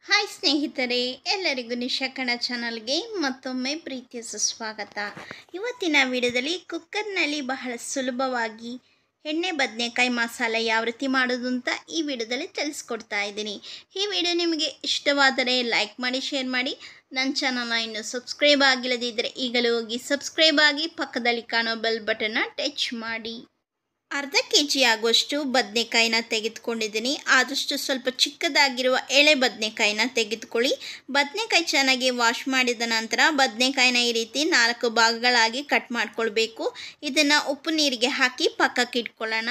Hi ಸ್ನೇಹಿತರೆ, ಎಲ್ಲರಿಗೂ ನಿಶಾ ಕನ್ನಡ ಚಾನಲ್ಗೆ ಮತ್ತೊಮ್ಮೆ ಪ್ರೀತಿಯ ಸುಸ್ವಾಗತ. ಇವತ್ತಿನ ವಿಡಿಯೋದಲ್ಲಿ ಕುಕ್ಕರ್ನಲ್ಲಿ ಬಹಳ ಸುಲಭವಾಗಿ ಎಣ್ಣೆ ಬದನೆಕಾಯಿ ಮಸಾಲೆ ಯಾವ ರೀತಿ ಮಾಡೋದು ಅಂತ ಈ ವಿಡಿಯೋದಲ್ಲಿ ತಿಳಿಸ್ಕೊಡ್ತಾ ಇದ್ದೀನಿ. ಈ ವಿಡಿಯೋ ನಿಮಗೆ ಇಷ್ಟವಾದರೆ ಲೈಕ್ ಮಾಡಿ, ಶೇರ್ ಮಾಡಿ. ನನ್ನ ಚಾನಲ್ನ ಇನ್ನೂ ಸಬ್ಸ್ಕ್ರೈಬ್ ಆಗಿಲ್ಲದಿದ್ದರೆ ಈಗಲೂ ಹೋಗಿ ಸಬ್ಸ್ಕ್ರೈಬ್ ಆಗಿ, ಪಕ್ಕದಲ್ಲಿ ಕಾಣೋ ಬೆಲ್ ಬಟನ್ನ ಟಚ್ ಮಾಡಿ. ಅರ್ಧ kg ಆಗುವಷ್ಟು ಬದನೆಕಾಯಿನ ತೆಗೆದುಕೊಂಡಿದ್ದೀನಿ. ಆದಷ್ಟು ಸ್ವಲ್ಪ ಚಿಕ್ಕದಾಗಿರುವ ಎಳೆ ಬದನೆಕಾಯಿನ ತೆಗೆದುಕೊಳ್ಳಿ. ಬದನೆಕಾಯಿ ಚೆನ್ನಾಗಿ ವಾಶ್ ಮಾಡಿದ ನಂತರ ಬದನೆಕಾಯಿನ ಈ ರೀತಿ 4 ಭಾಗಗಳಾಗಿ ಕಟ್ ಮಾಡ್ಕೊಳ್ಬೇಕು. ಇದನ್ನು ಉಪ್ಪು ನೀರಿಗೆ ಹಾಕಿ ಪಕ್ಕಕ್ಕೆ ಇಟ್ಕೊಳ್ಳೋಣ.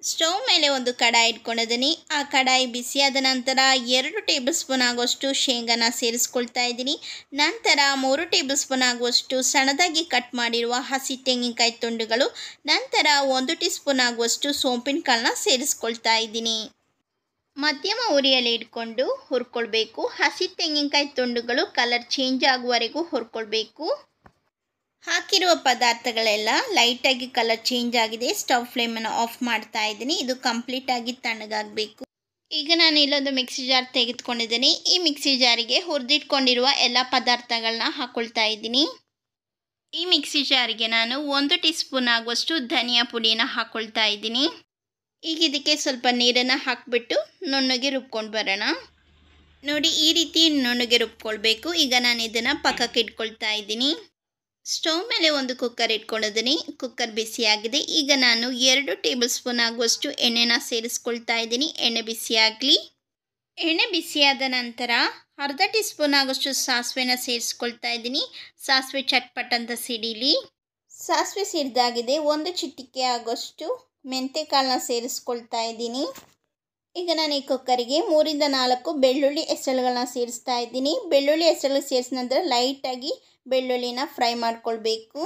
ಸ್ಟವ್ ಮೇಲೆ ಒಂದು ಕಡಾಯಿ ಇಟ್ಕೊಂಡಿದ್ದೀನಿ. ಆ ಕಡಾಯಿ ಬಿಸಿಯಾದ ನಂತರ 2 ಟೇಬಲ್ ಸ್ಪೂನ್ ಆಗುವಷ್ಟು ಶೇಂಗಾನ ಸೇರಿಸ್ಕೊಳ್ತಾ ಇದ್ದೀನಿ. ನಂತರ 3 ಟೇಬಲ್ ಸ್ಪೂನ್ ಆಗುವಷ್ಟು ಸಣ್ಣದಾಗಿ ಕಟ್ ಮಾಡಿರುವ ಹಸಿ ತೆಂಗಿನಕಾಯಿ ತುಂಡುಗಳು, ನಂತರ 1 ಟೀ ಸ್ಪೂನ್ ಆಗುವಷ್ಟು ಸೋಂಪಿನ ಕಾಳನ್ನ ಸೇರಿಸ್ಕೊಳ್ತಾ ಇದ್ದೀನಿ. ಮಧ್ಯಮ ಉರಿಯಲ್ಲಿ ಇಟ್ಕೊಂಡು ಹುರ್ಕೊಳ್ಬೇಕು. ಹಸಿ ತೆಂಗಿನಕಾಯಿ ತುಂಡುಗಳು ಕಲರ್ ಚೇಂಜ್ ಆಗುವವರೆಗೂ ಹುರ್ಕೊಳ್ಬೇಕು. ಹಾಕಿರುವ ಪದಾರ್ಥಗಳೆಲ್ಲ ಲೈಟಾಗಿ ಕಲರ್ ಚೇಂಜ್ ಆಗಿದೆ. ಸ್ಟವ್ ಫ್ಲೇಮನ್ನು ಆಫ್ ಮಾಡ್ತಾ ಇದ್ದೀನಿ. ಇದು ಕಂಪ್ಲೀಟಾಗಿ ತಣ್ಣಗಾಗಬೇಕು. ಈಗ ನಾನು ಇಲ್ಲೊಂದು ಮಿಕ್ಸಿ ಜಾರ್ ತೆಗೆದುಕೊಂಡಿದ್ದೀನಿ. ಈ ಮಿಕ್ಸಿ ಜಾರಿಗೆ ಹುರಿದಿಟ್ಕೊಂಡಿರುವ ಎಲ್ಲ ಪದಾರ್ಥಗಳನ್ನ ಹಾಕ್ಕೊಳ್ತಾ ಇದ್ದೀನಿ. ಈ ಮಿಕ್ಸಿ ಜಾರಿಗೆ ನಾನು 1 ಟೀ ಸ್ಪೂನ್ ಆಗುವಷ್ಟು ಧನಿಯಾ ಪುಡಿನ ಹಾಕ್ಕೊಳ್ತಾ ಇದ್ದೀನಿ. ಈಗ ಇದಕ್ಕೆ ಸ್ವಲ್ಪ ನೀರನ್ನು ಹಾಕಿಬಿಟ್ಟು ನುಣ್ಣಗೆ ರುಬ್ಕೊಂಡು ಬರೋಣ. ನೋಡಿ, ಈ ರೀತಿ ನುಣ್ಣಗೆ ರುಬ್ಕೊಳ್ಬೇಕು. ಈಗ ನಾನು ಇದನ್ನು ಪಕ್ಕಕ್ಕೆ ಇಟ್ಕೊಳ್ತಾ ಇದ್ದೀನಿ. ಸ್ಟವ್ ಮೇಲೆ ಒಂದು ಕುಕ್ಕರ್ ಇಟ್ಕೊಂಡಿದ್ದೀನಿ. ಕುಕ್ಕರ್ ಬಿಸಿಯಾಗಿದೆ. ಈಗ ನಾನು 2 ಟೇಬಲ್ ಸ್ಪೂನ್ ಆಗುವಷ್ಟು ಎಣ್ಣೆನ ಸೇರಿಸ್ಕೊಳ್ತಾ ಇದ್ದೀನಿ. ಎಣ್ಣೆ ಬಿಸಿಯಾಗಲಿ. ಎಣ್ಣೆ ಬಿಸಿಯಾದ ನಂತರ ಅರ್ಧ ಟೀ ಸ್ಪೂನ್ ಆಗುವಷ್ಟು ಸಾಸಿವೆನ ಸೇರಿಸ್ಕೊಳ್ತಾ ಇದ್ದೀನಿ. ಸಾಸಿವೆ ಚಟ್ಪಟ್ ಅಂತ ಸಿಡಿಲಿ. ಸಾಸಿವೆ ಸಿಡಿದಾಗಿದೆ. 1 ಚಿಟಿಕೆ ಆಗುವಷ್ಟು ಮೆಂತ್ಯ ಕಾಳನ್ನ ಸೇರಿಸ್ಕೊಳ್ತಾ ಇದ್ದೀನಿ. ಈಗ ನಾನು ಈ ಕುಕ್ಕರಿಗೆ 3 ರಿಂದ 4 ಬೆಳ್ಳುಳ್ಳಿ ಹೆಸರುಗಳನ್ನ ಸೇರಿಸ್ತಾ ಇದ್ದೀನಿ. ಬೆಳ್ಳುಳ್ಳಿ ಹೆಸರು ಸೇರಿಸಿದ ನಂತರ ಲೈಟಾಗಿ ಬೆಳ್ಳುಳ್ಳಿನ ಫ್ರೈ ಮಾಡ್ಕೊಳ್ಬೇಕು.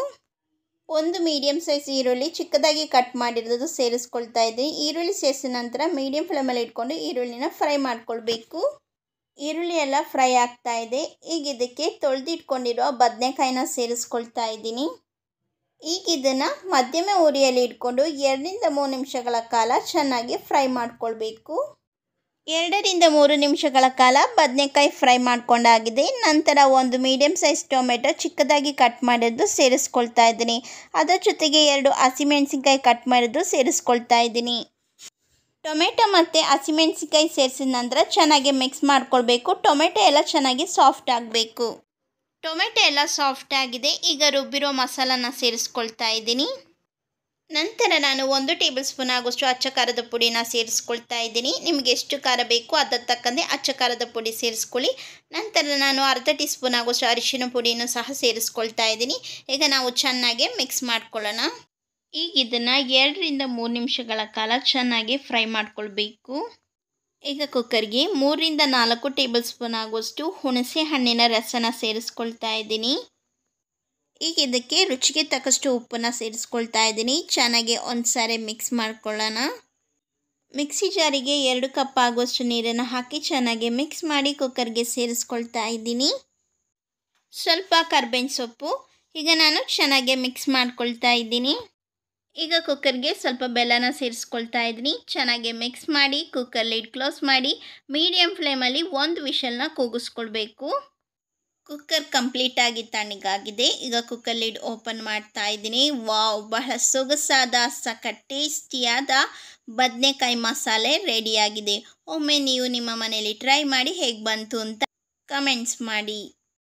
1 ಮೀಡಿಯಮ್ ಸೈಜ್ ಈರುಳ್ಳಿ ಚಿಕ್ಕದಾಗಿ ಕಟ್ ಮಾಡಿರೋದು ಸೇರಿಸ್ಕೊಳ್ತಾ ಇದ್ದೀನಿ. ಈರುಳ್ಳಿ ಸೇರಿಸಿದ ನಂತರ ಮೀಡಿಯಮ್ ಫ್ಲೇಮಲ್ಲಿ ಇಟ್ಕೊಂಡು ಈರುಳ್ಳಿನ ಫ್ರೈ ಮಾಡ್ಕೊಳ್ಬೇಕು. ಈರುಳ್ಳಿ ಎಲ್ಲ ಫ್ರೈ ಆಗ್ತಾ ಇದೆ. ಈಗ ಇದಕ್ಕೆ ತೊಳೆದಿಟ್ಕೊಂಡಿರೋ ಬದನೆಕಾಯಿನ ಸೇರಿಸ್ಕೊಳ್ತಾ ಇದ್ದೀನಿ. ಈಗ ಇದನ್ನು ಮಧ್ಯಮ ಉರಿಯಲ್ಲಿ ಇಟ್ಕೊಂಡು 2 ರಿಂದ 3 ನಿಮಿಷಗಳ ಕಾಲ ಚೆನ್ನಾಗಿ ಫ್ರೈ ಮಾಡ್ಕೊಳ್ಬೇಕು. 2 ರಿಂದ 3 ನಿಮಿಷಗಳ ಕಾಲ ಬದನೆಕಾಯಿ ಫ್ರೈ ಮಾಡ್ಕೊಂಡಾಗಿದೆ. ನಂತರ 1 ಮೀಡಿಯಮ್ ಸೈಜ್ ಟೊಮೆಟೊ ಚಿಕ್ಕದಾಗಿ ಕಟ್ ಮಾಡಿದ್ದು ಸೇರಿಸ್ಕೊಳ್ತಾ ಇದ್ದೀನಿ. ಅದರ ಜೊತೆಗೆ 2 ಹಸಿಮೆಣಸಿನ್ಕಾಯಿ ಕಟ್ ಮಾಡಿದ್ದು ಸೇರಿಸ್ಕೊಳ್ತಾ ಇದ್ದೀನಿ. ಟೊಮೆಟೊ ಮತ್ತು ಹಸಿಮೆಣಸಿನ್ಕಾಯಿ ಸೇರಿಸಿದ ನಂತರ ಚೆನ್ನಾಗಿ ಮಿಕ್ಸ್ ಮಾಡ್ಕೊಳ್ಬೇಕು. ಟೊಮೆಟೊ ಎಲ್ಲ ಚೆನ್ನಾಗಿ ಸಾಫ್ಟ್ ಆಗಬೇಕು. ಟೊಮೆಟೊ ಎಲ್ಲ ಸಾಫ್ಟ್ ಆಗಿದೆ. ಈಗ ರುಬ್ಬಿರೋ ಮಸಾಲನ ಸೇರಿಸ್ಕೊಳ್ತಾ ಇದ್ದೀನಿ. ನಂತರ ನಾನು 1 ಟೇಬಲ್ ಸ್ಪೂನ್ ಆಗುವಷ್ಟು ಅಚ್ಚ ಖಾರದ ಪುಡಿನ ಸೇರಿಸ್ಕೊಳ್ತಾ ಇದ್ದೀನಿ. ನಿಮಗೆ ಎಷ್ಟು ಖಾರ ಬೇಕು ಅದಕ್ಕೆ ತಕ್ಕಂತೆ ಅಚ್ಚ ಖಾರದ ಪುಡಿ ಸೇರಿಸ್ಕೊಳ್ಳಿ. ನಂತರ ನಾನು ಅರ್ಧ ಟೀ ಸ್ಪೂನ್ ಆಗುವಷ್ಟು ಅರಿಶಿನ ಪುಡಿನೂ ಸಹ ಸೇರಿಸ್ಕೊಳ್ತಾ ಇದ್ದೀನಿ. ಈಗ ನಾವು ಚೆನ್ನಾಗಿ ಮಿಕ್ಸ್ ಮಾಡ್ಕೊಳ್ಳೋಣ. ಈಗ ಇದನ್ನು 2 ರಿಂದ 3 ನಿಮಿಷಗಳ ಕಾಲ ಚೆನ್ನಾಗಿ ಫ್ರೈ ಮಾಡ್ಕೊಳ್ಬೇಕು. ಈಗ ಕುಕ್ಕರ್ಗೆ 3 ರಿಂದ 4 ಟೇಬಲ್ ಸ್ಪೂನ್ ಆಗುವಷ್ಟು ಹುಣಸೆ ಹಣ್ಣಿನ ರಸನ ಸೇರಿಸ್ಕೊಳ್ತಾ ಇದ್ದೀನಿ. ಈಗ ಇದಕ್ಕೆ ರುಚಿಗೆ ತಕ್ಕಷ್ಟು ಉಪ್ಪನ್ನು ಸೇರಿಸ್ಕೊಳ್ತಾ ಇದ್ದೀನಿ. ಚೆನ್ನಾಗಿ ಒಂದು ಸಾರಿ ಮಿಕ್ಸ್ ಮಾಡ್ಕೊಳ್ಳೋಣ. ಮಿಕ್ಸಿ ಜಾರಿಗೆ 2 ಕಪ್ ಆಗುವಷ್ಟು ನೀರನ್ನು ಹಾಕಿ ಚೆನ್ನಾಗಿ ಮಿಕ್ಸ್ ಮಾಡಿ ಕುಕ್ಕರ್ಗೆ ಸೇರಿಸ್ಕೊಳ್ತಾ ಇದ್ದೀನಿ. ಸ್ವಲ್ಪ ಕರ್ಬೇವಿನ ಸೊಪ್ಪು. ಈಗ ನಾನು ಚೆನ್ನಾಗಿ ಮಿಕ್ಸ್ ಮಾಡ್ಕೊಳ್ತಾ ಇದ್ದೀನಿ. ಈಗ ಕುಕ್ಕರ್ಗೆ ಸ್ವಲ್ಪ ಬೆಲ್ಲನ ಸೇರಿಸ್ಕೊಳ್ತಾ ಇದ್ದೀನಿ. ಚೆನ್ನಾಗಿ ಮಿಕ್ಸ್ ಮಾಡಿ ಕುಕ್ಕರ್ ಲಿಡ್ ಕ್ಲೋಸ್ ಮಾಡಿ ಮೀಡಿಯಮ್ ಫ್ಲೇಮಲ್ಲಿ 1 ವಿಷಲ್ನ ಕೂಗಿಸ್ಕೊಳ್ಬೇಕು. ಕುಕ್ಕರ್ ಕಂಪ್ಲೀಟಾಗಿ ತಣ್ಣಗಾಗಿದೆ. ಈಗ ಕುಕ್ಕರ್ ಲಿಡ್ ಓಪನ್ ಮಾಡ್ತಾ ಇದ್ದೀನಿ. ವಾವ್, ಬಹಳ ಸೊಗಸಾದ ಸಖತ್ ಟೇಸ್ಟಿಯಾದ ಬದನೆಕಾಯಿ ಮಸಾಲೆ ರೆಡಿಯಾಗಿದೆ. ಒಮ್ಮೆ ನೀವು ನಿಮ್ಮ ಮನೆಯಲ್ಲಿ ಟ್ರೈ ಮಾಡಿ ಹೇಗೆ ಬಂತು ಅಂತ ಕಮೆಂಟ್ಸ್ ಮಾಡಿ.